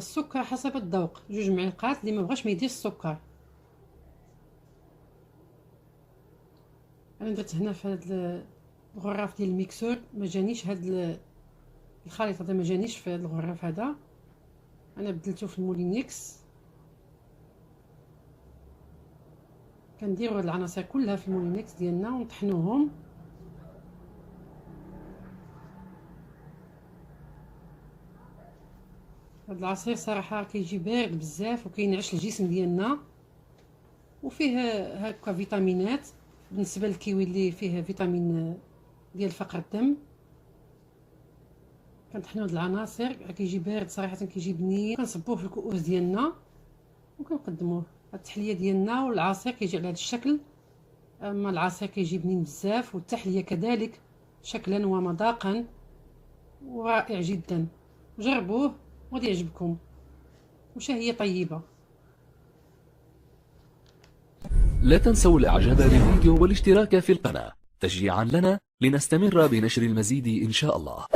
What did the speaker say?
السكر حسب الذوق، 2 معلقات. اللي ما بغاش ما يديرش السكر. انا درت هنا في هذا الغراف ديال الميكسور، ما جانيش هذا الخليط هذا، ما جانيش في هذا الغراف هذا، انا بدلته في المولينكس. كنديروا هاد العناصر كلها في المولينكس ديالنا ونطحنوهم. هاد العصير صراحه كيجي بارد بزاف وكينعش الجسم ديالنا، وفيه هكا فيتامينات بالنسبه للكيوي اللي فيه فيتامين ديال فقر الدم. كنطحنوا هاد العناصر، كيجي بارد صراحه، كيجي بنين. كنصبوه في الكؤوس ديالنا وكنقدموه. هاد التحليه ديالنا والعصير كيجي على هذا الشكل. اما العصير كيجي بنين بزاف، والتحليه كذلك شكلا ومذاقا، ورائع جدا. جربوه وغادي يعجبكم، وشهية طيبه. لا تنسوا الاعجاب بالفيديو والاشتراك في القناة تشجيعا لنا لنستمر بنشر المزيد إن شاء الله.